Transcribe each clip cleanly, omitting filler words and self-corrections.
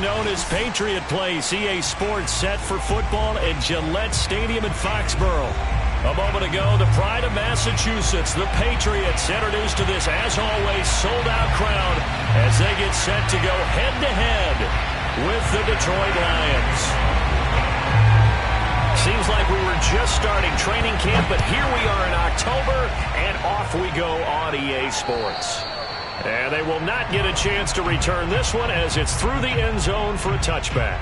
known as Patriot Place. EA Sports set for football at Gillette Stadium in Foxborough. A moment ago, the pride of Massachusetts, the Patriots, introduced to this, as always, sold-out crowd as they get set to go head-to-head with the Detroit Lions. Seems like we were just starting training camp, but here we are in October, and off we go on EA Sports. And they will not get a chance to return this one as it's through the end zone for a touchback.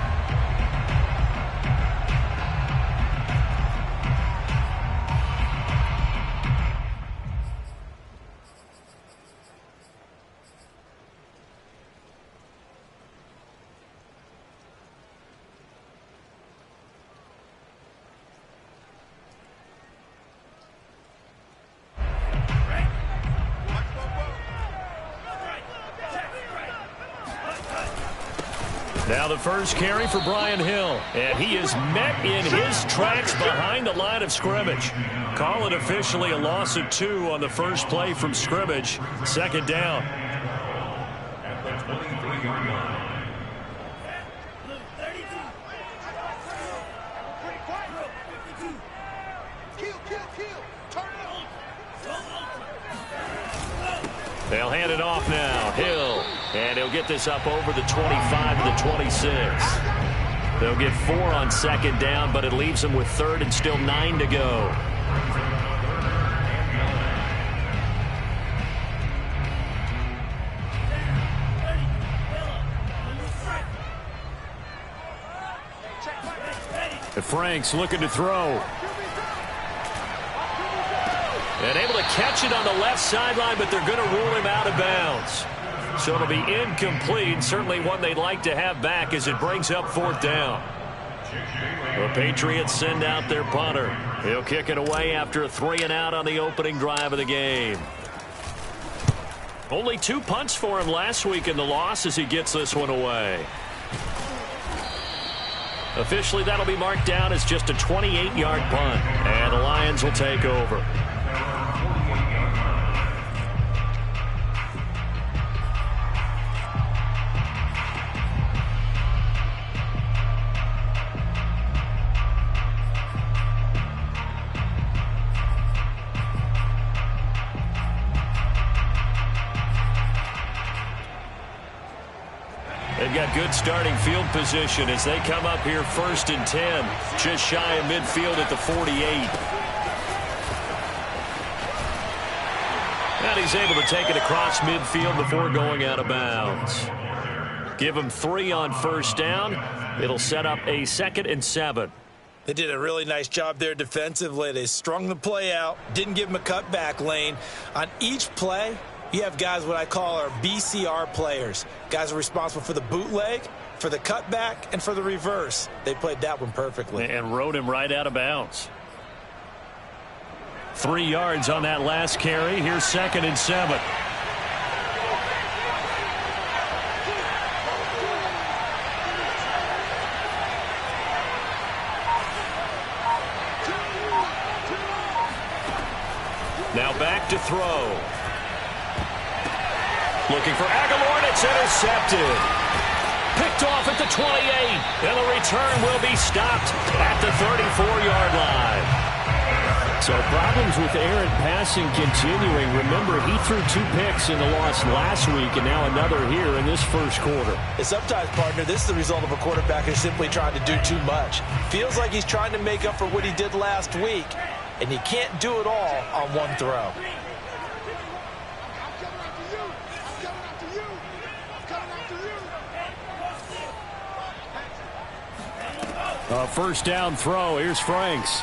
Now the first carry for Brian Hill, and he is met in his tracks behind the line of scrimmage. Call it officially a loss of 2 on the first play from scrimmage. Second down. At the 23-yard line. They'll hand it off now. Hill. And he'll get this up over the 25 to the 26. They'll get 4 on second down, but it leaves them with third and still 9 to go. Franks looking to throw. And able to catch it on the left sideline, but they're going to rule him out of bounds. So it'll be incomplete. Certainly one they'd like to have back as it brings up fourth down. The Patriots send out their punter. He'll kick it away after a 3-and-out on the opening drive of the game. Only 2 punts for him last week in the loss as he gets this one away. Officially, that'll be marked down as just a 28-yard punt. And the Lions will take over. They've got good starting field position as they come up here 1st and 10, just shy of midfield at the 48. And he's able to take it across midfield before going out of bounds. Give him 3 on first down. It'll set up a 2nd and 7. They did a really nice job there defensively. They strung the play out, didn't give him a cutback lane. On each play, you have guys what I call our BCR players. Guys are responsible for the bootleg, for the cutback, and for the reverse. They played that one perfectly. And rode him right out of bounds. 3 yards on that last carry. Here's 2nd and 7. Now back to throw. Looking for Aguilar, and it's intercepted. Picked off at the 28, and the return will be stopped at the 34-yard line. So problems with errant passing continuing. Remember, he threw 2 picks in the loss last week, and now another here in this first quarter. Sometimes, partner, this is the result of a quarterback who's simply trying to do too much. Feels like he's trying to make up for what he did last week, and he can't do it all on one throw. A first down throw. Here's Franks.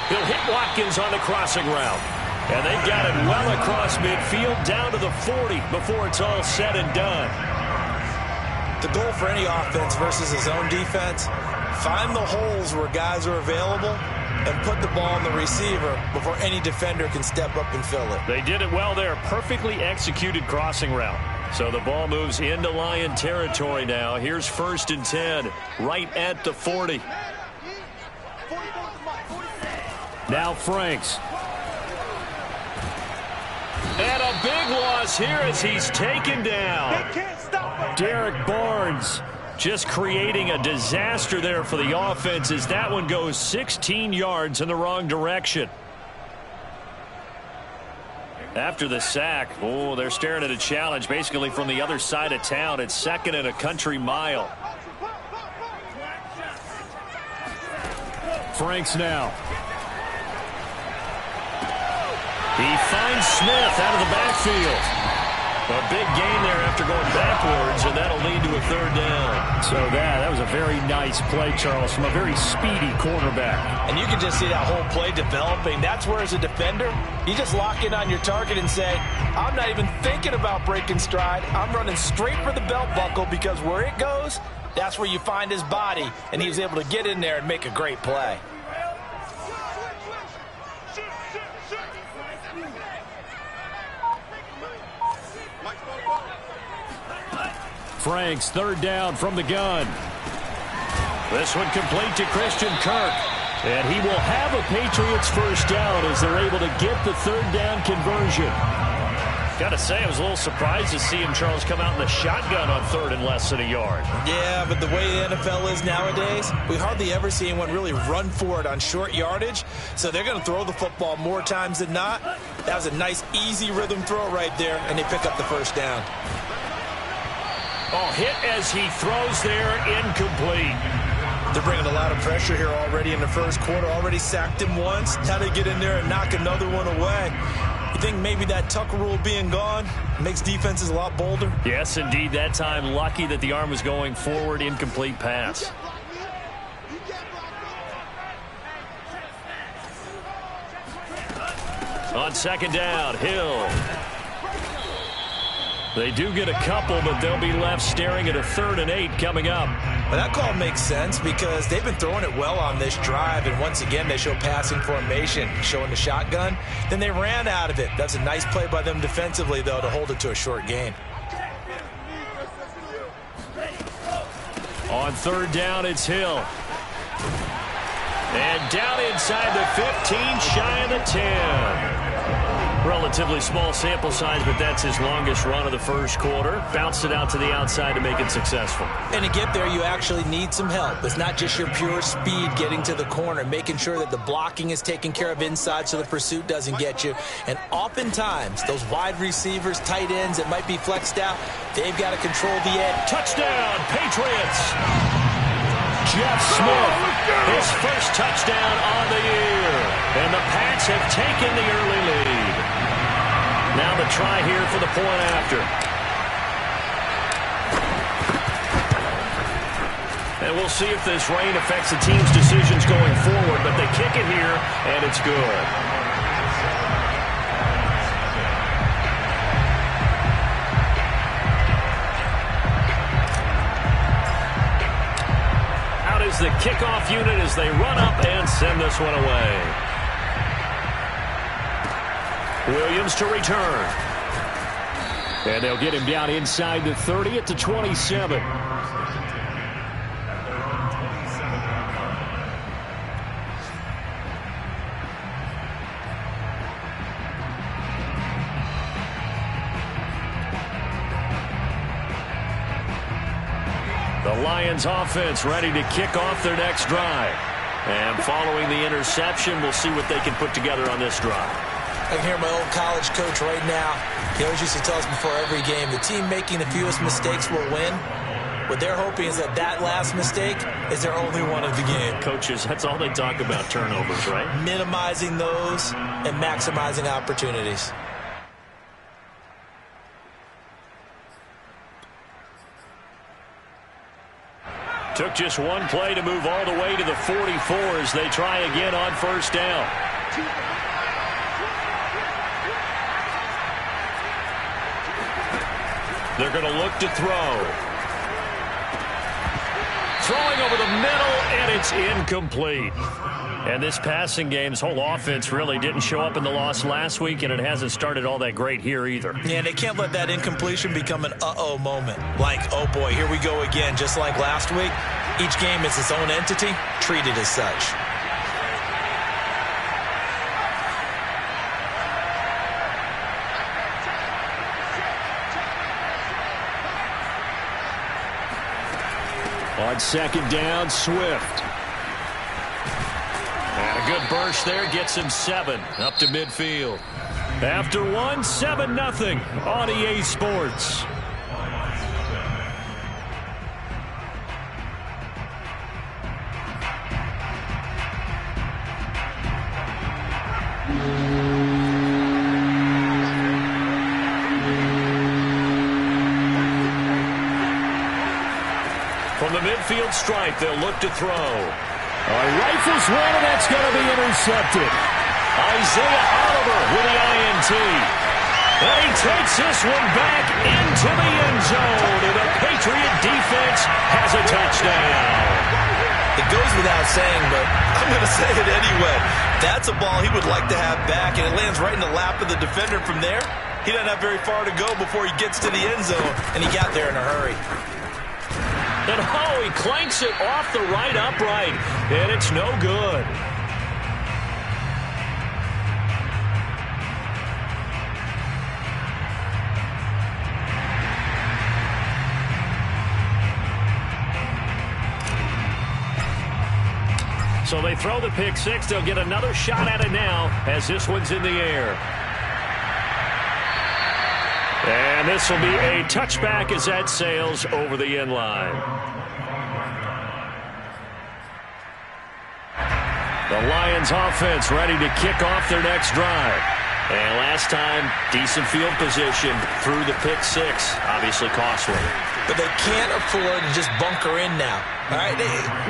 He'll hit Watkins on the crossing route. And they've got it well across midfield down to the 40 before it's all said and done. The goal for any offense versus his own defense, find the holes where guys are available and put the ball on the receiver before any defender can step up and fill it. They did it well there. Perfectly executed crossing route. So the ball moves into Lion territory now. Here's 1st and 10, right at the 40. Now Franks. And a big loss is here as he's taken down. Derek Barnes just creating a disaster there for the offense as that one goes 16 yards in the wrong direction. After the sack, they're staring at a challenge basically from the other side of town. It's 2nd and a country mile. Franks now. He finds Smith out of the backfield. A big gain there after going backwards, and that'll lead to a 3rd down. So that was a very nice play, Charles, from a very speedy quarterback. And you can just see that whole play developing. That's where, as a defender, you just lock in on your target and say, I'm not even thinking about breaking stride. I'm running straight for the belt buckle, because where it goes, that's where you find his body. And he was able to get in there and make a great play. Franks, 3rd down from the gun. This one complete to Christian Kirk. And he will have a Patriots 1st down as they're able to get the 3rd down conversion. Got to say, I was a little surprised to see him, Charles, come out in the shotgun on 3rd and less than a yard. Yeah, but the way the NFL is nowadays, we hardly ever see anyone really run for it on short yardage. So they're going to throw the football more times than not. That was a nice, easy rhythm throw right there, and they pick up the 1st down. Hit as he throws there, incomplete. They're bringing a lot of pressure here already in the 1st quarter. Already sacked him once. Now they get in there and knock another one away. You think maybe that Tucker rule being gone makes defenses a lot bolder? Yes, indeed. That time, lucky that the arm was going forward, incomplete pass. On 2nd down, Hill. They do get a couple, but they'll be left staring at a 3rd and 8 coming up. Well, that call makes sense because they've been throwing it well on this drive, and once again they show passing formation, showing the shotgun. Then they ran out of it. That's a nice play by them defensively, though, to hold it to a short gain. On 3rd down, it's Hill. And down inside the 15, shy of the 10. Relatively small sample size, but that's his longest run of the 1st quarter. Bounced it out to the outside to make it successful. And to get there, you actually need some help. It's not just your pure speed getting to the corner, making sure that the blocking is taken care of inside so the pursuit doesn't get you. And oftentimes, those wide receivers, tight ends that might be flexed out, they've got to control the edge. Touchdown, Patriots! Jeff Smith, his 1st touchdown on the year. And the Pats have taken the early lead. Now the try here for the point after. And we'll see if this rain affects the team's decisions going forward, but they kick it here, and it's good. Out is the kickoff unit as they run up and send this one away. Williams to return. And they'll get him down inside the 30 at the 27. The Lions offense ready to kick off their next drive. And following the interception, we'll see what they can put together on this drive. I can hear my old college coach right now. He always used to tell us before every game, the team making the fewest mistakes will win. What they're hoping is that that last mistake is their only one of the game. Coaches, that's all they talk about, turnovers, right? Minimizing those and maximizing opportunities. Took just one play to move all the way to the 44 as they try again on 1st down. They're going to look to throw. Throwing over the middle, and it's incomplete. And this passing game, this whole offense really didn't show up in the loss last week, and it hasn't started all that great here either. Yeah, they can't let that incompletion become an uh-oh moment. Like, oh boy, here we go again. Just like last week, each game is its own entity, treated as such. On second down, Swift. And a good burst there gets him 7 up to midfield. After one, 7-0 on EA Sports. From the midfield stripe, they'll look to throw. Rifles one, and that's going to be intercepted. Isaiah Oliver with the INT. And he takes this one back into the end zone. And the Patriot defense has a touchdown. It goes without saying, but I'm going to say it anyway. That's a ball he would like to have back, and it lands right in the lap of the defender from there. He doesn't have very far to go before he gets to the end zone, and he got there in a hurry. And he clanks it off the right upright, and it's no good. So they throw the pick six. They'll get another shot at it now as this one's in the air. And this will be a touchback as that sails over the end line. The Lions offense ready to kick off their next drive. And last time, decent field position through the pick six. Obviously costly. But they can't afford to just bunker in now. All right,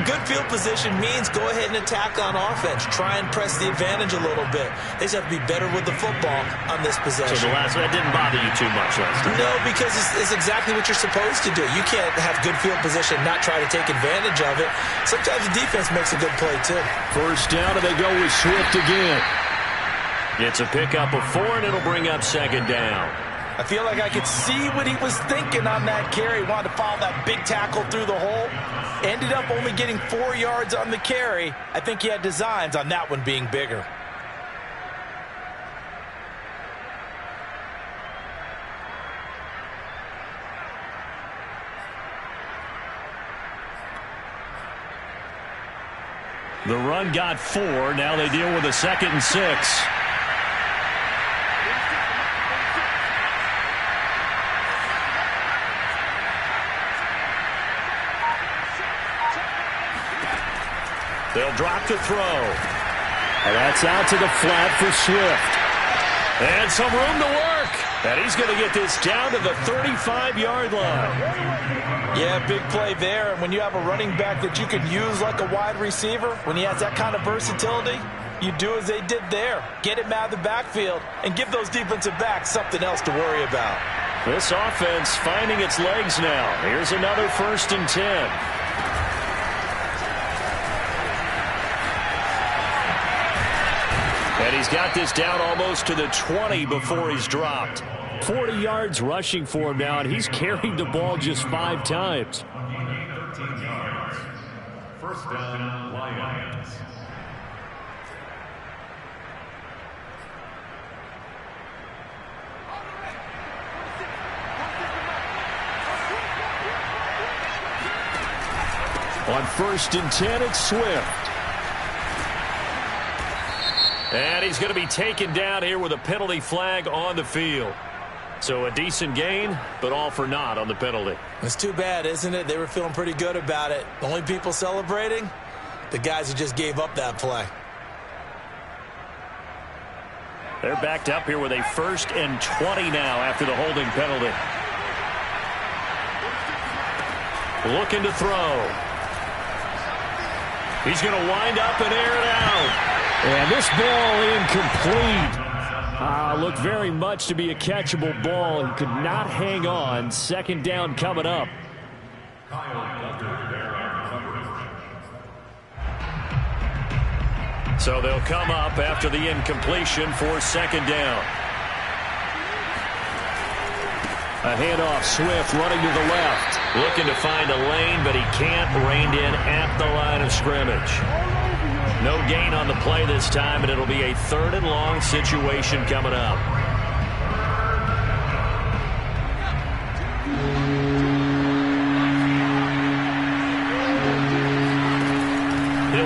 good field position means go ahead and attack on offense. Try and press the advantage a little bit. They just have to be better with the football on this possession. So that didn't bother you too much last time? No, because it's exactly what you're supposed to do. You can't have good field position and not try to take advantage of it. Sometimes the defense makes a good play, too. First down, and they go with Swift again. It's a pickup of 4, and it'll bring up second down. I feel like I could see what he was thinking on that carry. He wanted to follow that big tackle through the hole. Ended up only getting 4 yards on the carry. I think he had designs on that one being bigger. The run got 4. Now they deal with a 2nd and 6. They'll drop to throw. And that's out to the flat for Swift. And some room to work. And he's going to get this down to the 35-yard line. Yeah, big play there. And when you have a running back that you can use like a wide receiver, when he has that kind of versatility, you do as they did there. Get him out of the backfield and give those defensive backs something else to worry about. This offense finding its legs now. Here's another 1st and 10. And he's got this down almost to the 20 before he's dropped. 40 yards rushing for him now, and he's carried the ball just 5 times. 13 yards. First down, Lions. On 1st and 10, it's Swift. And he's going to be taken down here with a penalty flag on the field. So a decent gain, but all for naught on the penalty. It's too bad, isn't it? They were feeling pretty good about it. The only people celebrating, the guys who just gave up that play. They're backed up here with a 1st and 20 now after the holding penalty. Looking to throw. He's going to wind up and air it out. And this ball incomplete. Looked very much to be a catchable ball. He could not hang on. 2nd down coming up. So they'll come up after the incompletion for 2nd down. A handoff, Swift running to the left. Looking to find a lane, but he can't. Reined in at the line of scrimmage. No gain on the play this time, and it'll be a 3rd and long situation coming up.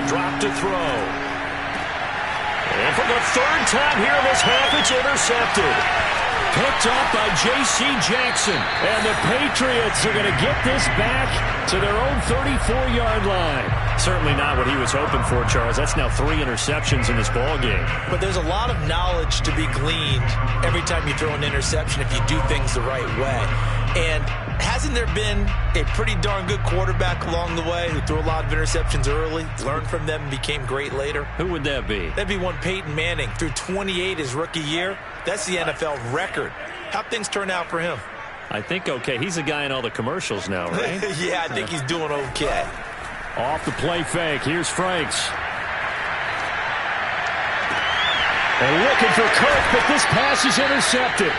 Drop to throw. And for the third time here this half, it's intercepted. Picked off by J.C. Jackson. And the Patriots are going to get this back to their own 34-yard line. Certainly not what he was hoping for, Charles. That's now 3 interceptions in this ball game. But there's a lot of knowledge to be gleaned every time you throw an interception if you do things the right way. And hasn't there been a pretty darn good quarterback along the way who threw a lot of interceptions early, learned from them, and became great later? Who would that be? That'd be one Peyton Manning. Threw 28 his rookie year. That's the NFL record. How'd things turn out for him? I think okay. He's a guy in all the commercials now, right? Yeah, I think he's doing okay. Off the play fake. Here's Franks. And looking for Kirk, but this pass is intercepted.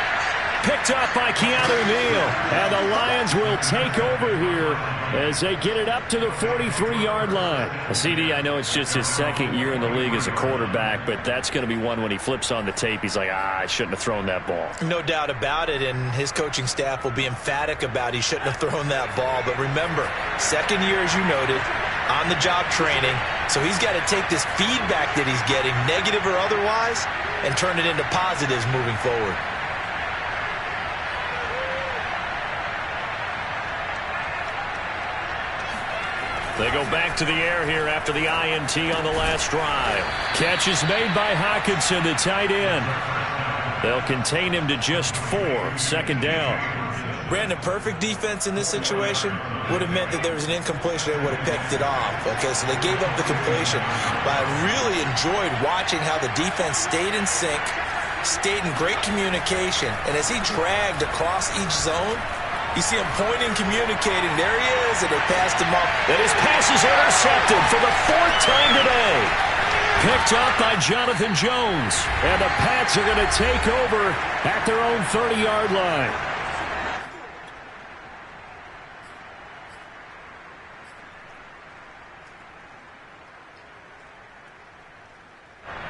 Picked up by Keanu Neal. And the Lions will take over here as they get it up to the 43-yard line. CD, I know it's just his second year in the league as a quarterback, but that's going to be one when he flips on the tape. He's like, I shouldn't have thrown that ball. No doubt about it, and his coaching staff will be emphatic about he shouldn't have thrown that ball. But remember, second year, as you noted, on-the-job training. So he's got to take this feedback that he's getting, negative or otherwise, and turn it into positives moving forward. They go back to the air here after the INT on the last drive. Catch is made by Hockenson, the tight end. They'll contain him to just 4. Second down. Brandon, perfect defense in this situation would have meant that there was an incompletion. They would have picked it off. Okay, so they gave up the completion. But I really enjoyed watching how the defense stayed in sync, stayed in great communication. And as he dragged across each zone, you see him pointing, communicating. There he is, and they passed him up. And his pass is intercepted for the 4th time today. Picked up by Jonathan Jones. And the Pats are going to take over at their own 30-yard line.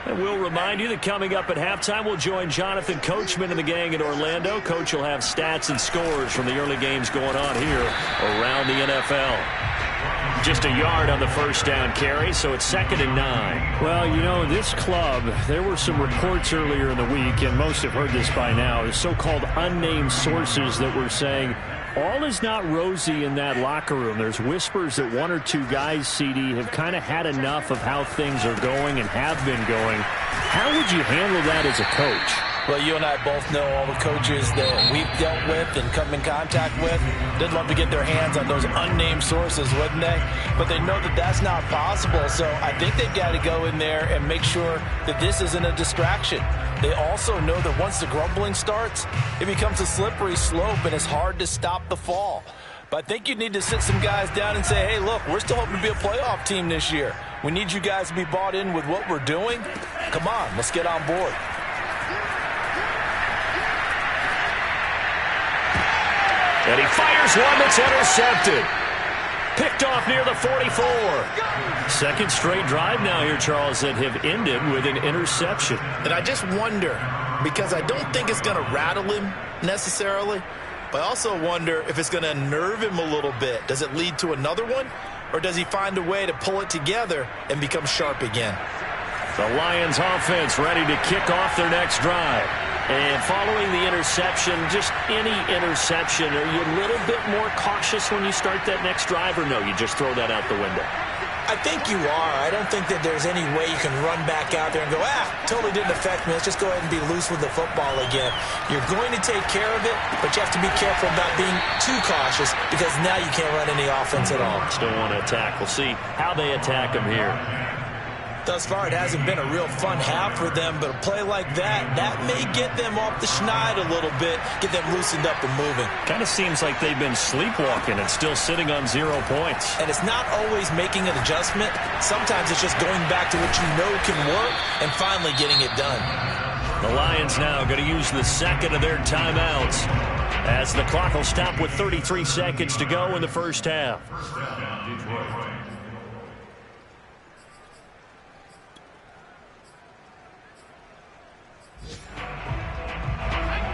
And we'll remind you that coming up at halftime, we'll join Jonathan Coachman and the gang in Orlando. Coach will have stats and scores from the early games going on here around the NFL. Just a yard on the first down carry, so it's 2nd and 9. Well, you know, this club, there were some reports earlier in the week, and most have heard this by now, the so-called unnamed sources that were saying all is not rosy in that locker room. There's whispers that 1 or 2 guys, CD, have kind of had enough of how things are going and have been going. How would you handle that as a coach? Well, you and I both know all the coaches that we've dealt with and come in contact with. They'd love to get their hands on those unnamed sources, wouldn't they? But they know that that's not possible. So I think they've got to go in there and make sure that this isn't a distraction. They also know that once the grumbling starts, it becomes a slippery slope and it's hard to stop the fall. But I think you need to sit some guys down and say, hey, look, we're still hoping to be a playoff team this year. We need you guys to be bought in with what we're doing. Come on, let's get on board. And he fires one that's intercepted. Picked off near the 44. Second straight drive now here, Charles, that have ended with an interception. And I just wonder, because I don't think it's going to rattle him necessarily, but I also wonder if it's going to unnerve him a little bit. Does it lead to another one, or does he find a way to pull it together and become sharp again? The Lions offense ready to kick off their next drive. And following the interception, just any interception, are you a little bit more cautious when you start that next drive, or no, you just throw that out the window? I think you are. I don't think that there's any way you can run back out there and go, totally didn't affect me. Let's just go ahead and be loose with the football again. You're going to take care of it, but you have to be careful about being too cautious because now you can't run any offense at all. Still want to attack. We'll see how they attack them here. Thus far, it hasn't been a real fun half for them, but a play like that may get them off the schneid a little bit, get them loosened up and moving. Kind of seems like they've been sleepwalking and still sitting on 0 points. And it's not always making an adjustment. Sometimes it's just going back to what you know can work and finally getting it done. The Lions now going to use the second of their timeouts as the clock will stop with 33 seconds to go in the first half.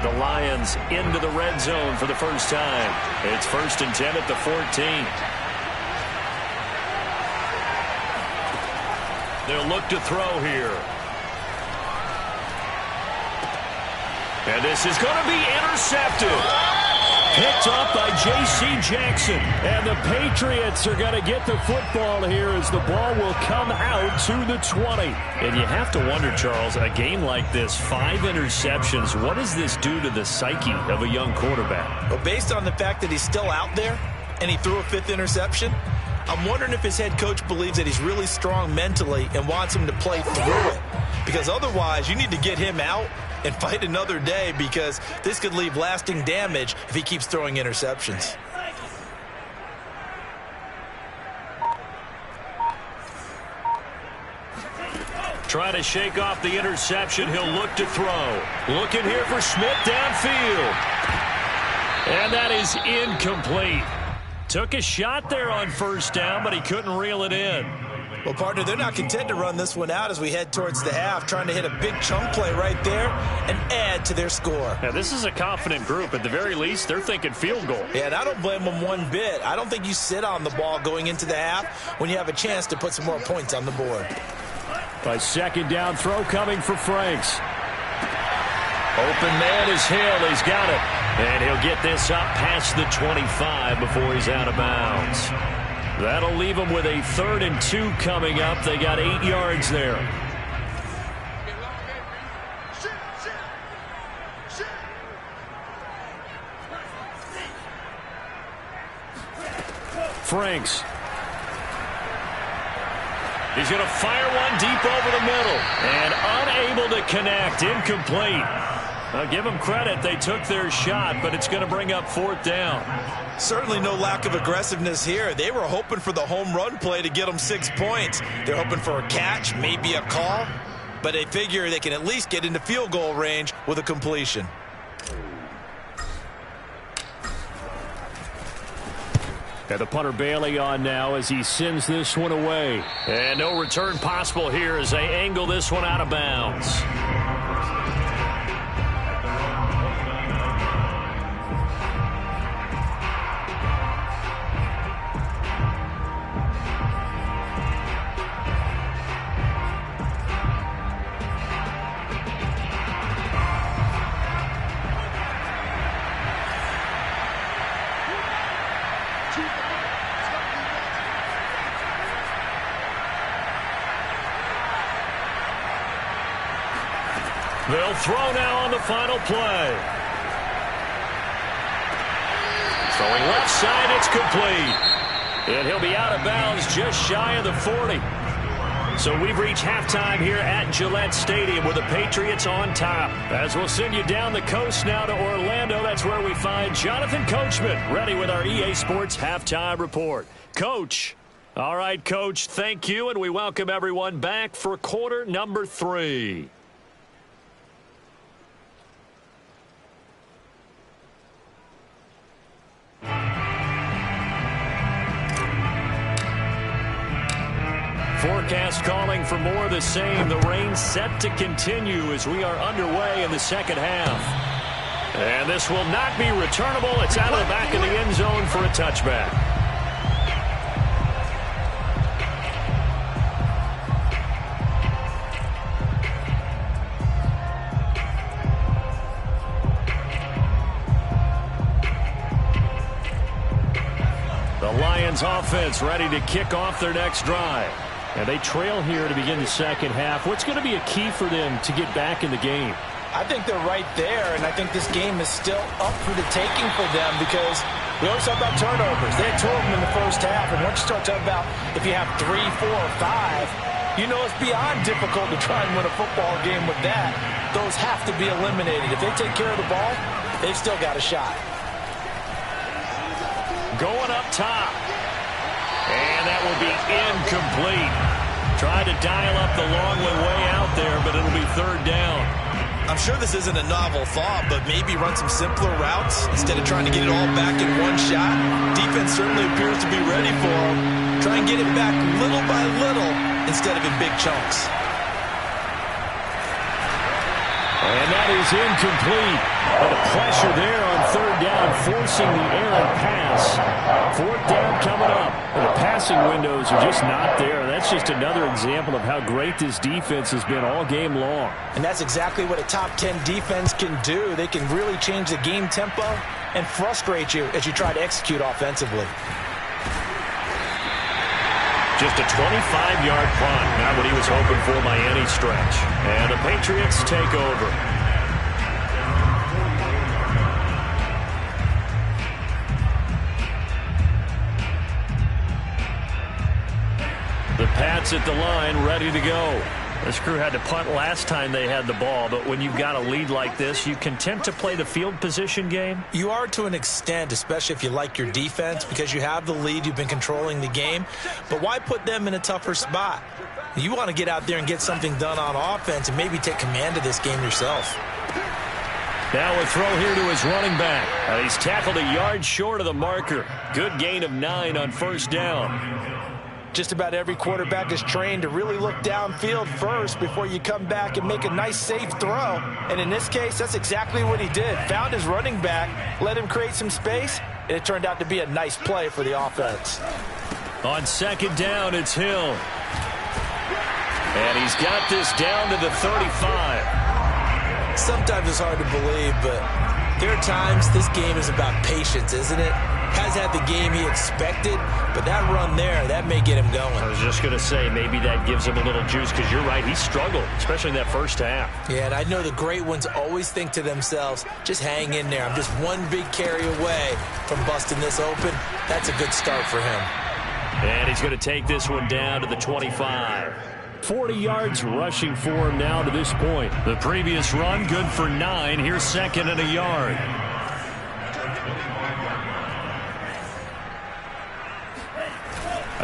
The Lions into the red zone for the first time. It's 1st and 10 at the 14. They'll look to throw here. And this is going to be intercepted. Picked up by J.C. Jackson. And the Patriots are going to get the football here as the ball will come out to the 20. And you have to wonder, Charles, a game like this, 5 interceptions, what does this do to the psyche of a young quarterback? Well, based on the fact that he's still out there and he threw a 5th interception, I'm wondering if his head coach believes that he's really strong mentally and wants him to play through it. Because otherwise, you need to get him out and fight another day, because this could leave lasting damage if he keeps throwing interceptions. Trying to shake off the interception. He'll look to throw. Looking here for Smith downfield. And that is incomplete. Took a shot there on first down, but he couldn't reel it in. Well, partner, they're not content to run this one out as we head towards the half, trying to hit a big chunk play right there and add to their score. Now, this is a confident group. At the very least, they're thinking field goal. Yeah, and I don't blame them one bit. I don't think you sit on the ball going into the half when you have a chance to put some more points on the board. A second down throw coming for Franks. Open man is Hill. He's got it. And he'll get this up past the 25 before he's out of bounds. That'll leave them with a 3rd and 2 coming up. They got 8 yards there. Franks. He's going to fire one deep over the middle. And unable to connect. Incomplete. I'll give them credit. They took their shot, but it's going to bring up 4th down. Certainly no lack of aggressiveness here. They were hoping for the home run play to get them 6 points. They're hoping for a catch, maybe a call, but they figure they can at least get into field goal range with a completion. And the punter Bailey on now as he sends this one away. And no return possible here as they angle this one out of bounds. They'll throw now on the final play. Throwing left side, it's complete. And he'll be out of bounds just shy of the 40. So we've reached halftime here at Gillette Stadium with the Patriots on top. As we'll send you down the coast now to Orlando, that's where we find Jonathan Coachman ready with our EA Sports Halftime Report. Coach. All right, Coach, thank you, and we welcome everyone back for quarter number 3. Forecast calling for more of the same. The rain set to continue as we are underway in the second half. And this will not be returnable. It's out of the back of the end zone for a touchback. The Lions offense ready to kick off their next drive. And they trail here to begin the second half. What's going to be a key for them to get back in the game? I think they're right there, and I think this game is still up for the taking for them because we always talk about turnovers. They had 2 of them in the first half, and once you start talking about if you have 3, 4, or 5, you know it's beyond difficult to try and win a football game with that. Those have to be eliminated. If they take care of the ball, they've still got a shot. Going up top. And that will be incomplete. Tried to dial up the long one way out there, but it'll be 3rd down. I'm sure this isn't a novel thought, but maybe run some simpler routes instead of trying to get it all back in one shot. Defense certainly appears to be ready for them. Try and get it back little by little instead of in big chunks. And that is incomplete. But the pressure there on third down, forcing the errant pass. Fourth down coming up. And the passing windows are just not there. That's just another example of how great this defense has been all game long. And that's exactly what a top 10 defense can do. They can really change the game tempo and frustrate you as you try to execute offensively. Just a 25-yard punt, not what he was hoping for by any stretch. And the Patriots take over. The Pats at the line, ready to go. This crew had to punt last time they had the ball, but when you've got a lead like this, you content to play the field position game? You are to an extent, especially if you like your defense, because you have the lead, you've been controlling the game. But why put them in a tougher spot? You want to get out there and get something done on offense and maybe take command of this game yourself. Now a throw here to his running back. He's tackled a yard short of the marker. Good gain of 9 on first down. Just about every quarterback is trained to really look downfield first before you come back and make a nice, safe throw. And in this case, that's exactly what he did. Found his running back, let him create some space, and it turned out to be a nice play for the offense. On second down, it's Hill. And he's got this down to the 35. Sometimes it's hard to believe, but there are times this game is about patience, isn't it? Has had the game he expected, but that run there, that may get him going. I was just going to say, maybe that gives him a little juice, because you're right, he struggled, especially in that first half. Yeah, and I know the great ones always think to themselves, just hang in there. I'm just one big carry away from busting this open. That's a good start for him. And he's going to take this one down to the 25. 40 yards rushing for him now to this point. The previous run, good for 9. Here's second and a yard.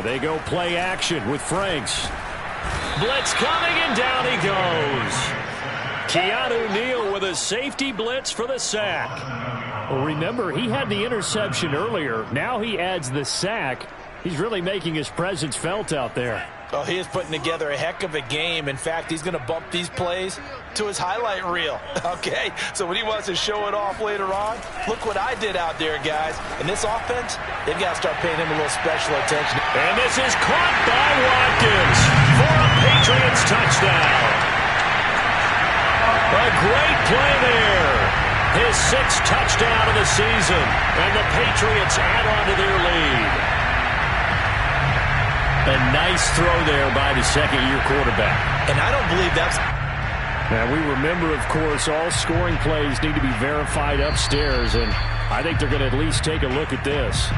They go play action with Franks. Blitz coming, and down he goes. Keanu Neal with a safety blitz for the sack. Well, remember, he had the interception earlier. Now he adds the sack. He's really making his presence felt out there. Oh, he is putting together a heck of a game. In fact, he's going to bump these plays to his highlight reel. Okay, so when he wants to show it off later on, look what I did out there, guys. And this offense, they've got to start paying him a little special attention. And this is caught by Watkins for a Patriots touchdown. A great play there. His 6th touchdown of the season. And the Patriots add on to their lead. A nice throw there by the second-year quarterback. And I don't believe that's... Now, we remember, of course, all scoring plays need to be verified upstairs, and I think they're going to at least take a look at this.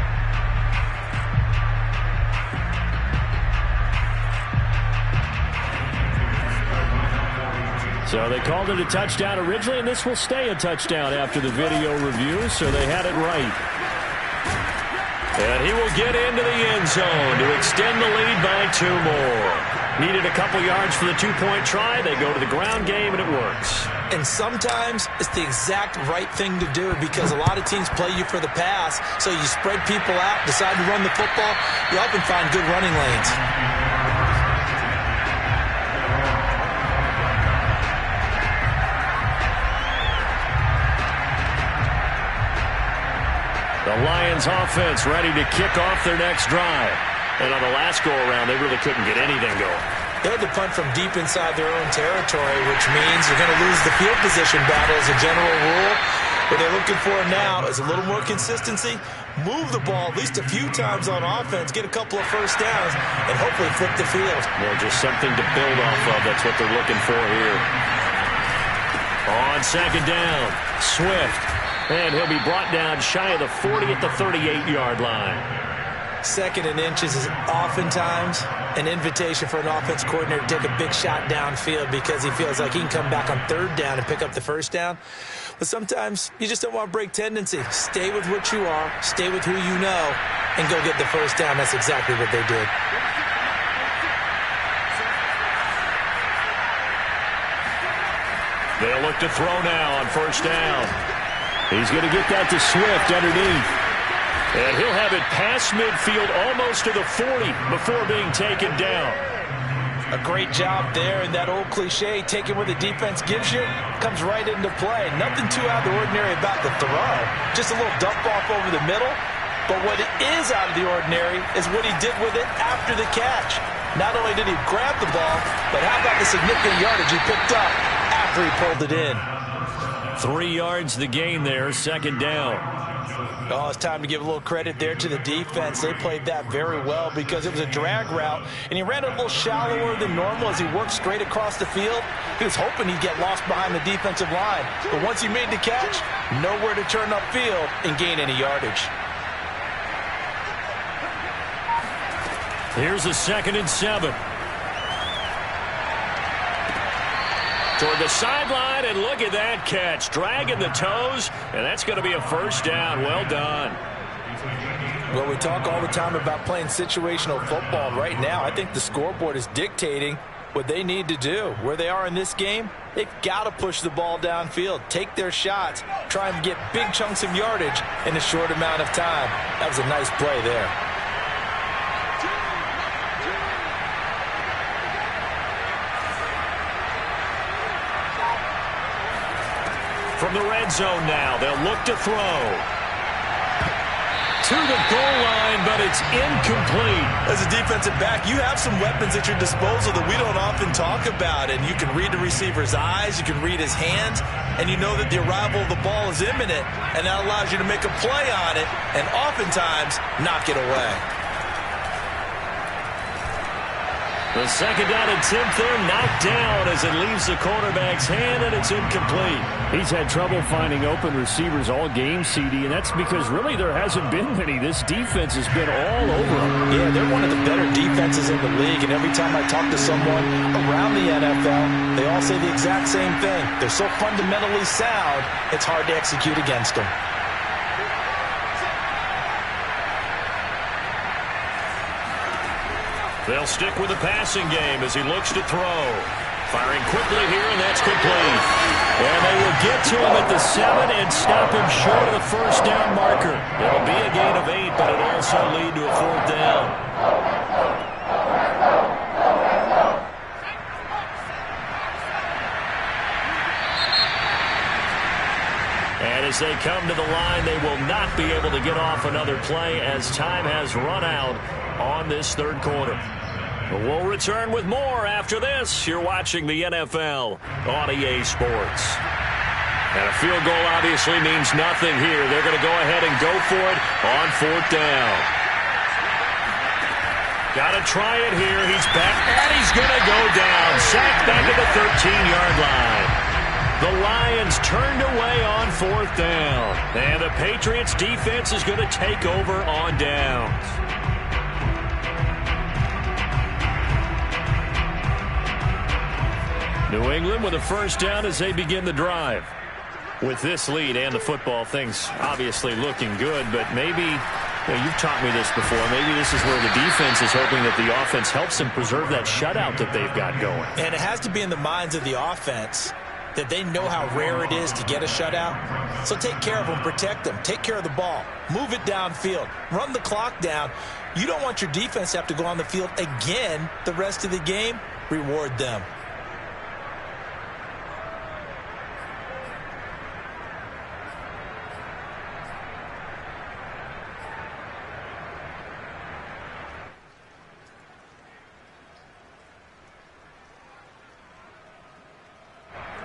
So they called it a touchdown originally, and this will stay a touchdown after the video review, so they had it right. And he will get into the end zone to extend the lead by 2 more. Needed a couple yards for the 2-point try. They go to the ground game, and it works. And sometimes it's the exact right thing to do, because a lot of teams play you for the pass, so you spread people out, decide to run the football. You often find good running lanes. The Lions offense ready to kick off their next drive. And on the last go-around, they really couldn't get anything going. They had to punt from deep inside their own territory, which means you're going to lose the field position battle as a general rule. What they're looking for now is a little more consistency, move the ball at least a few times on offense, get a couple of first downs, and hopefully flip the field. Well, just something to build off of. That's what they're looking for here. On second down, Swift. And he'll be brought down shy of the 40 at the 38-yard line. Second and inches is oftentimes an invitation for an offense coordinator to take a big shot downfield, because he feels like he can come back on third down and pick up the first down. But sometimes you just don't want to break tendency. Stay with what you are, stay with who you know, and go get the first down. That's exactly what they did. They'll look to throw now on first down. He's going to get that to Swift underneath. And he'll have it past midfield, almost to the 40, before being taken down. A great job there, and that old cliche, taking what the defense gives you, comes right into play. Nothing too out of the ordinary about the throw. Just a little dump off over the middle. But what is out of the ordinary is what he did with it after the catch. Not only did he grab the ball, but how about the significant yardage he picked up after he pulled it in. 3 yards the gain there, second down. Oh, it's time to give a little credit there to the defense. They played that very well because it was a drag route, and he ran it a little shallower than normal as he worked straight across the field. He was hoping he'd get lost behind the defensive line, but once he made the catch, nowhere to turn upfield and gain any yardage. Here's a 2nd and 7. Toward the sideline, and look at that catch. Dragging the toes, and that's going to be a first down. Well done. Well, we talk all the time about playing situational football. Right now, I think the scoreboard is dictating what they need to do. Where they are in this game, they've got to push the ball downfield, take their shots, try and get big chunks of yardage in a short amount of time. That was a nice play there. From the red zone now, they'll look to throw. To the goal line, but it's incomplete. As a defensive back, you have some weapons at your disposal that we don't often talk about. And you can read the receiver's eyes, you can read his hands, and you know that the arrival of the ball is imminent. And that allows you to make a play on it and oftentimes knock it away. The 2nd down attempt there knocked down as it leaves the quarterback's hand, and it's incomplete. He's had trouble finding open receivers all game, CD, and that's because really there hasn't been many. This defense has been all over them. Yeah, they're one of the better defenses in the league, and every time I talk to someone around the NFL, they all say the exact same thing. They're so fundamentally sound, it's hard to execute against them. They'll stick with the passing game as he looks to throw. Firing quickly here, and that's complete. And they will get to him at the 7 and stop him short of the first down marker. It'll be a gain of 8, but it'll also lead to a 4th down. And as they come to the line, they will not be able to get off another play as time has run out on this 3rd quarter. We'll return with more after this. You're watching the NFL on EA Sports. And a field goal obviously means nothing here. They're going to go ahead and go for it on 4th down. Got to try it here. He's back, and he's going to go down. Sacked back at the 13-yard line. The Lions turned away on 4th down. And the Patriots defense is going to take over on downs. New England with a first down as they begin the drive. With this lead and the football, things obviously looking good, but maybe, you've taught me this before, maybe this is where the defense is hoping that the offense helps them preserve that shutout that they've got going. And it has to be in the minds of the offense that they know how rare it is to get a shutout. So take care of them, protect them, take care of the ball, move it downfield, run the clock down. You don't want your defense to have to go on the field again the rest of the game. Reward them.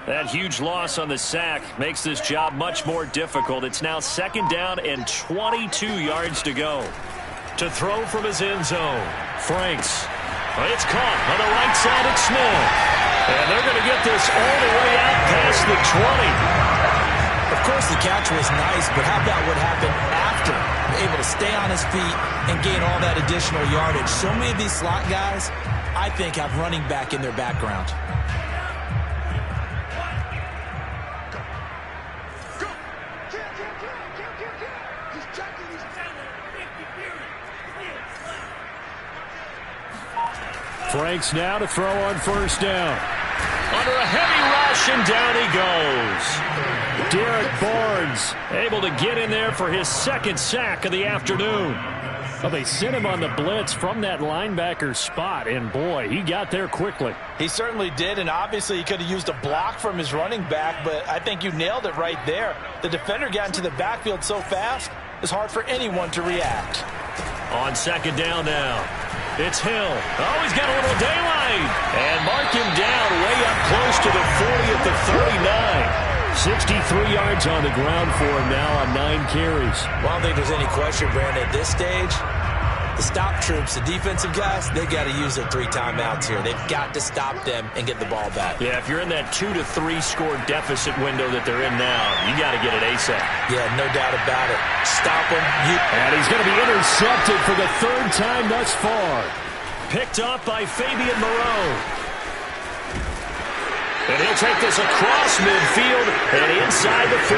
That huge loss on the sack makes this job much more difficult. It's now 2nd down and 22 yards to go. To throw from his end zone, Franks. It's caught on the right side at Smith. And they're going to get this all the way out past the 20. Of course, the catch was nice, but how about what happened after? Able to stay on his feet and gain all that additional yardage. So many of these slot guys, I think, have running back in their background. Franks now to throw on first down. Under a heavy rush, and down he goes. Derek Barnes able to get in there for his 2nd sack of the afternoon. Well, they sent him on the blitz from that linebacker spot, and boy, he got there quickly. He certainly did, and obviously he could have used a block from his running back, but I think you nailed it right there. The defender got into the backfield so fast, it's hard for anyone to react. On second down now, it's Hill. Oh, he's got a little daylight. And mark him down way up close to the 40 at the 39. 63 yards on the ground for him now on 9 carries. Well, I don't think there's any question, Brandon, at this stage, the stop troops, the defensive guys, they got to use their 3 timeouts here. They've got to stop them and get the ball back. Yeah, if you're in that 2 to 3 score deficit window that they're in now, you got to get it ASAP. Yeah, no doubt about it. Stop them. And he's going to be intercepted for the 3rd time thus far. Picked off by Fabian Moreau. And he'll take this across midfield and inside the 45.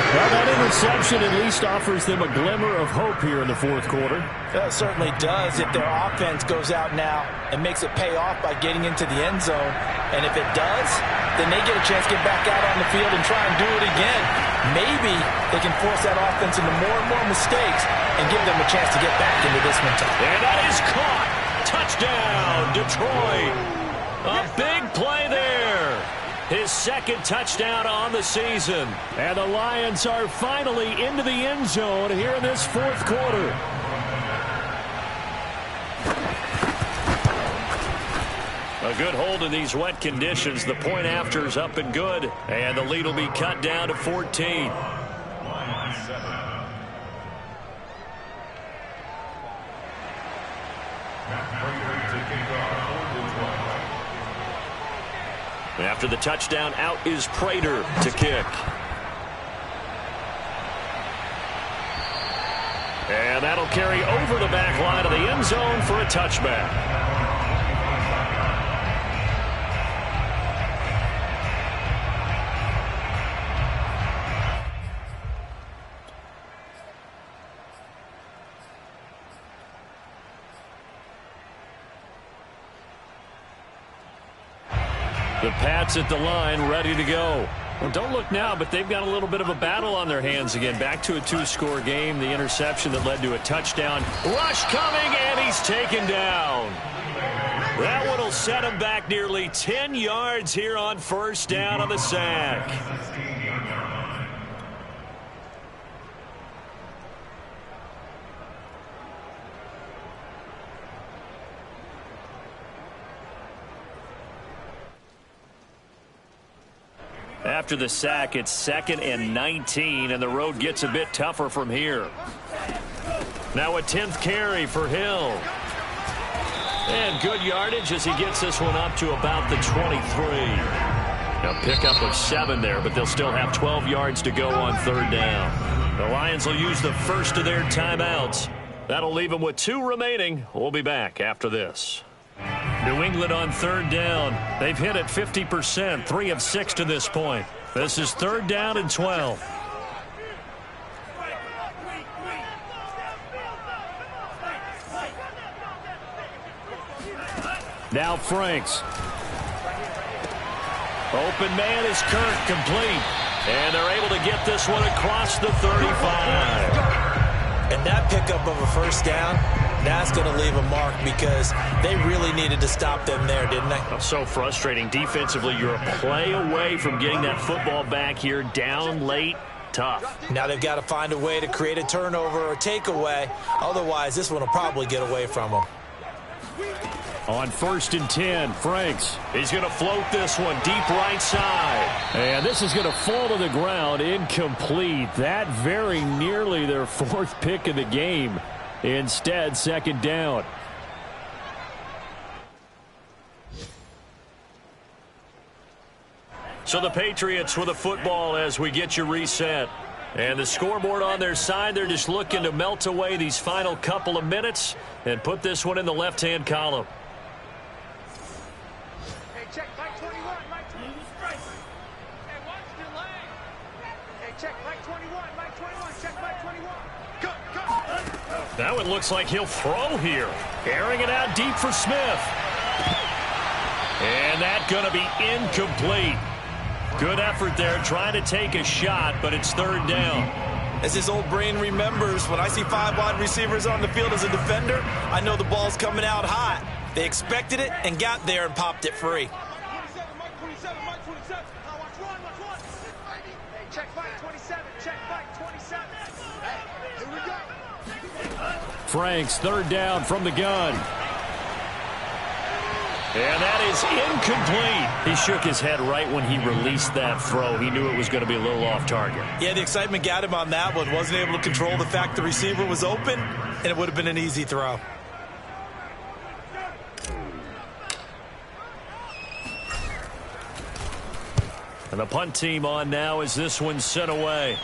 Well, that interception at least offers them a glimmer of hope here in the 4th quarter. It certainly does if their offense goes out now and makes it pay off by getting into the end zone. And if it does, then they get a chance to get back out on the field and try and do it again. Maybe they can force that offense into more and more mistakes and give them a chance to get back into this mentality. And that is caught. Touchdown, Detroit. A big play there. His 2nd touchdown on the season. And the Lions are finally into the end zone here in this 4th quarter. A good hold in these wet conditions. The point after is up and good. And the lead will be cut down to 14. After the touchdown, out is Prater to kick. And that'll carry over the back line of the end zone for a touchback. The Pats at the line, ready to go. Well, don't look now, but they've got a little bit of a battle on their hands again. Back to a 2-score game. The interception that led to a touchdown. Rush coming, and he's taken down. That one will set him back nearly 10 yards here on 1st down on the sack. After the sack, it's 2nd and 19, and the road gets a bit tougher from here. Now a 10th carry for Hill. And good yardage as he gets this one up to about the 23. A pickup of 7 there, but they'll still have 12 yards to go on 3rd down. The Lions will use the first of their timeouts. That'll leave them with 2 remaining. We'll be back after this. New England on 3rd down. They've hit it 50%, 3 of 6 to this point. This is 3rd down and 12. Now Franks. Open man is Kirk, complete. And they're able to get this one across the 35. And that pickup of a 1st down, that's going to leave a mark because they really needed to stop them there, didn't they? So frustrating. Defensively, you're a play away from getting that football back here, down late. Tough. Now they've got to find a way to create a turnover or takeaway. Otherwise, this one will probably get away from them. On 1st and 10, Franks. He's going to float this one deep right side. And this is going to fall to the ground, incomplete. That very nearly their 4th pick of the game. Instead, 2nd down. So the Patriots with the football as we get you reset. And the scoreboard on their side, they're just looking to melt away these final couple of minutes and put this one in the left-hand column. Hey, check Mike 21, Mike 21. Hey, watch the line. Hey, check Mike 21, Mike 21, check Mike 21. Go. That one looks like he'll throw here. Airing it out deep for Smith. And that's going to be incomplete. Good effort there trying to take a shot, but it's 3rd down. As his old brain remembers, when I see 5 wide receivers on the field as a defender, I know the ball's coming out hot. They expected it and got there and popped it free. 27, Mike 27, Mike 27. Watch one, watch one. Hey, check Mike 27, check Mike 27. Hey, here we go. Franks, third down from the gun. And that is incomplete. He shook his head right when he released that throw. He knew it was going to be a little off target. Yeah, the excitement got him on that one. Wasn't able to control the fact the receiver was open, and it would have been an easy throw. And the punt team on now as this one's sent away.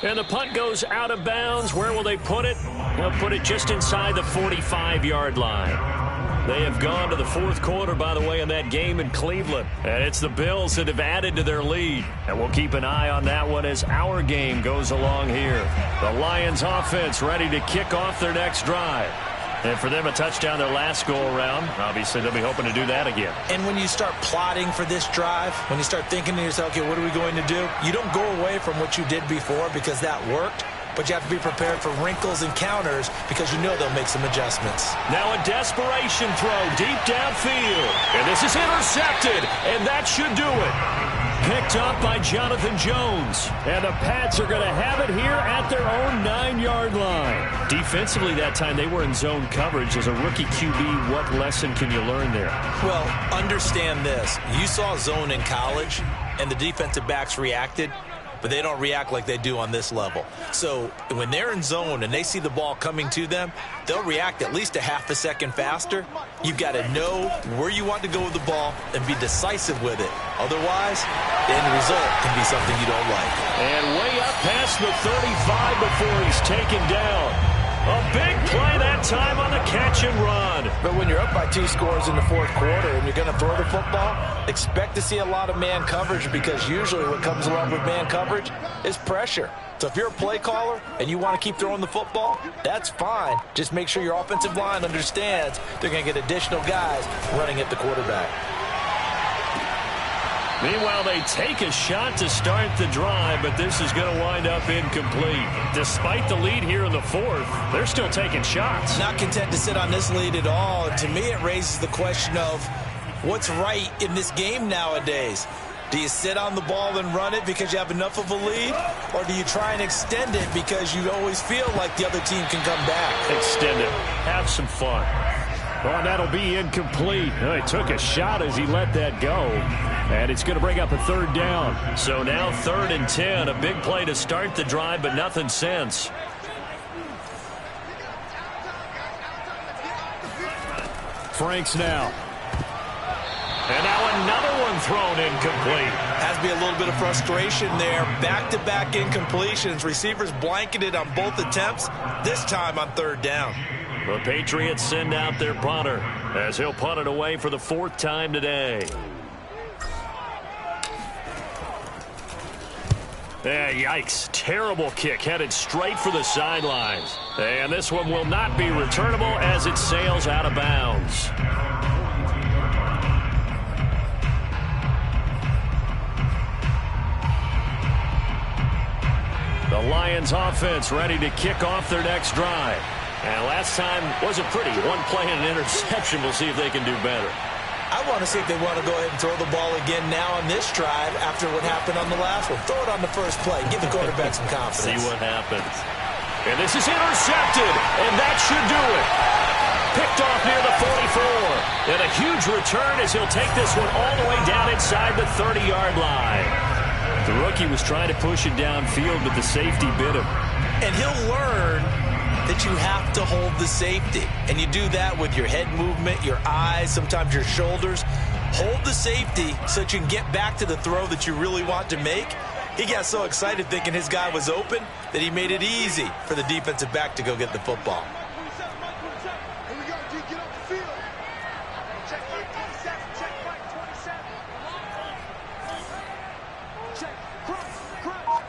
And the punt goes out of bounds. Where will they put it? They'll put it just inside the 45-yard line. They have gone to the fourth quarter, by the way, in that game in Cleveland. And it's the Bills that have added to their lead. And we'll keep an eye on that one as our game goes along here. The Lions offense ready to kick off their next drive. And for them, a touchdown their last go-around. Obviously, they'll be hoping to do that again. And when you start plotting for this drive, when you start thinking to yourself, okay, what are we going to do? You don't go away from what you did before because that worked. But you have to be prepared for wrinkles and counters because you know they'll make some adjustments. Now a desperation throw deep downfield. And this is intercepted. And that should do it. Picked up by Jonathan Jones. And the Pats are going to have it here at their own 9-yard line. Defensively that time, they were in zone coverage. As a rookie QB, what lesson can you learn there? Well, understand this. You saw zone in college, and the defensive backs reacted, but they don't react like they do on this level. So when they're in zone and they see the ball coming to them, they'll react at least a half a second faster. You've got to know where you want to go with the ball and be decisive with it. Otherwise, the end result can be something you don't like. And way up past the 35 before he's taken down. A big play that time on the catch and run. But when you're up by 2 scores in the fourth quarter and you're going to throw the football, expect to see a lot of man coverage because usually what comes along with man coverage is pressure. So if you're a play caller and you want to keep throwing the football, that's fine. Just make sure your offensive line understands they're going to get additional guys running at the quarterback. Meanwhile, they take a shot to start the drive, but this is going to wind up incomplete. Despite the lead here in the fourth, they're still taking shots. Not content to sit on this lead at all. And to me, it raises the question of what's right in this game nowadays. Do you sit on the ball and run it because you have enough of a lead? Or do you try and extend it because you always feel like the other team can come back? Extend it. Have some fun. Well, that'll be incomplete. He took a shot as he let that go. And it's going to bring up a third down. So now 3rd and 10. A big play to start the drive, but nothing since. Franks now. And now another one thrown incomplete. Has to be a little bit of frustration there. Back-to-back incompletions. Receivers blanketed on both attempts, this time on 3rd down. The Patriots send out their punter as he'll punt it away for the 4th time today. Yikes. Terrible kick headed straight for the sidelines. And this one will not be returnable as it sails out of bounds. The Lions offense ready to kick off their next drive. And last time wasn't pretty. One play and an interception. We'll see if they can do better. I want to see if they want to go ahead and throw the ball again now on this drive after what happened on the last one. Throw it on the first play. Give the quarterback some confidence. See what happens. And this is intercepted, and that should do it. Picked off near the 44. And a huge return as he'll take this one all the way down inside the 30-yard line. The rookie was trying to push it downfield, but the safety bit him. And he'll learn that you have to hold the safety. And you do that with your head movement, your eyes, sometimes your shoulders. Hold the safety so that you can get back to the throw that you really want to make. He got so excited thinking his guy was open that he made it easy for the defensive back to go get the football. Here we go, G, get off the field. Check Mike 27, check Mike 27. Check, crunch.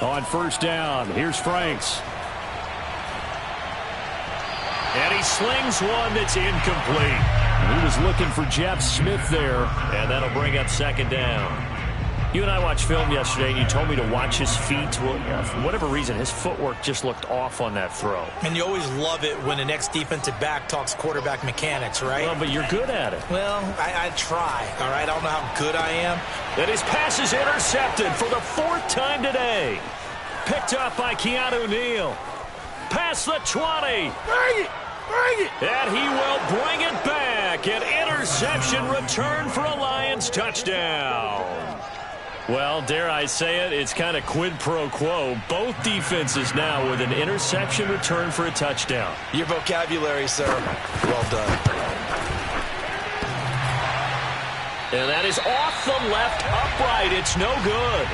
On 1st down, here's Franks. And he slings one that's incomplete. He was looking for Jeff Smith there, and that'll bring up 2nd down. You and I watched film yesterday, and you told me to watch his feet. Well, yeah, for whatever reason, his footwork just looked off on that throw. And you always love it when the next defensive back talks quarterback mechanics, right? Well, but you're good at it. Well, I try, all right? I don't know how good I am. And his pass is intercepted for the 4th time today. Picked up by Keanu Neal. Past the 20. Bring it! Bring it! And he will bring it back. An interception return for a Lions touchdown. Well, dare I say it, it's kind of quid pro quo. Both defenses now with an interception return for a touchdown. Your vocabulary, sir. Well done. And that is off the left upright. It's no good.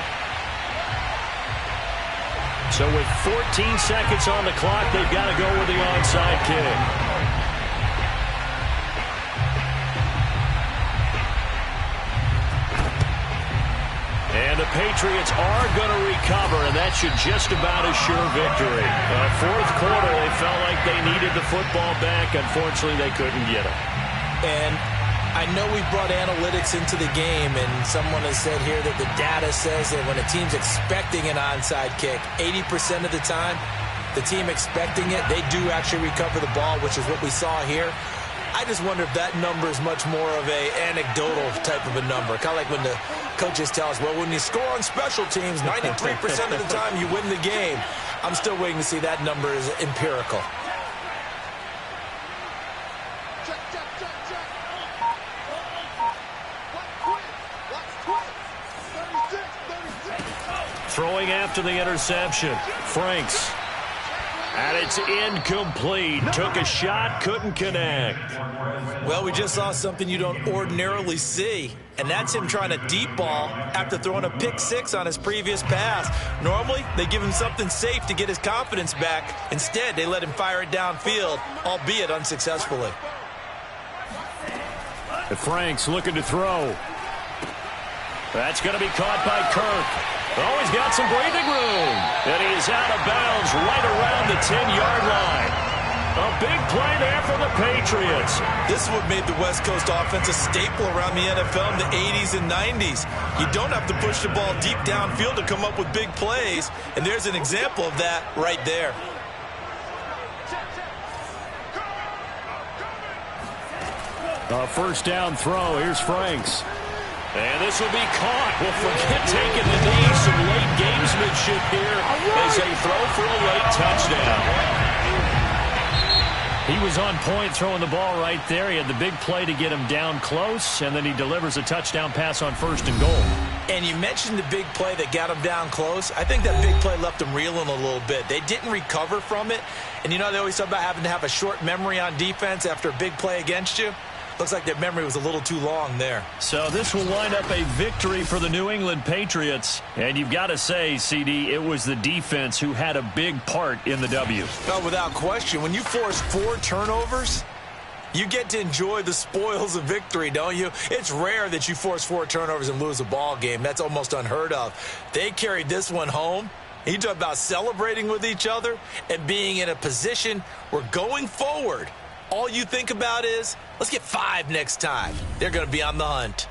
So with 14 seconds on the clock, they've got to go with the onside kick. And the Patriots are going to recover, and that should just about assure victory. 4th quarter, they felt like they needed the football back. Unfortunately, they couldn't get it. And I know we brought analytics into the game, and someone has said here that the data says that when a team's expecting an onside kick, 80% of the time, the team expecting it, they do actually recover the ball, which is what we saw here. I just wonder if that number is much more of a anecdotal type of a number. Kind of like when the coaches tell us, well, when you score on special teams, 93% of the time you win the game. I'm still waiting to see that number is empirical. Check, check, check, check. Watch twist. 36. Throwing after the interception. Franks. And it's incomplete. Took a shot, couldn't connect. Well, we just saw something you don't ordinarily see, and that's him trying a deep ball after throwing a pick six on his previous pass. Normally, they give him something safe to get his confidence back. Instead, they let him fire it downfield, albeit unsuccessfully. And Franks looking to throw. That's going to be caught by Kirk. Oh, he's got some breathing room. And he is out of bounds right around the 10-yard line. A big play there for the Patriots. This is what made the West Coast offense a staple around the NFL in the 80s and 90s. You don't have to push the ball deep downfield to come up with big plays, and there's an example of that right there. A first down throw. Here's Franks. And this will be caught. Well, forget taking the knee. Some late gamesmanship here as they throw for a late touchdown. He was on point throwing the ball right there. He had the big play to get him down close, and then he delivers a touchdown pass on 1st and goal. And you mentioned the big play that got him down close. I think that big play left him reeling a little bit. They didn't recover from it. And you know they always talk about having to have a short memory on defense after a big play against you. Looks like their memory was a little too long there. So this will wind up a victory for the New England Patriots. And you've got to say, CD, it was the defense who had a big part in the W. No, without question. When you force 4 turnovers, you get to enjoy the spoils of victory, don't you? It's rare that you force 4 turnovers and lose a ball game. That's almost unheard of. They carried this one home. You talk about celebrating with each other and being in a position where going forward, all you think about is, let's get 5 next time. They're going to be on the hunt.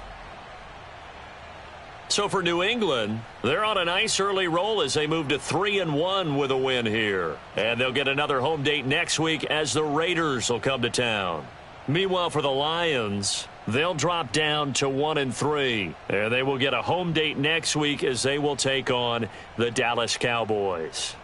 So for New England, they're on a nice early roll as they move to 3-1 with a win here. And they'll get another home date next week as the Raiders will come to town. Meanwhile, for the Lions, they'll drop down to 1-3. And they will get a home date next week as they will take on the Dallas Cowboys.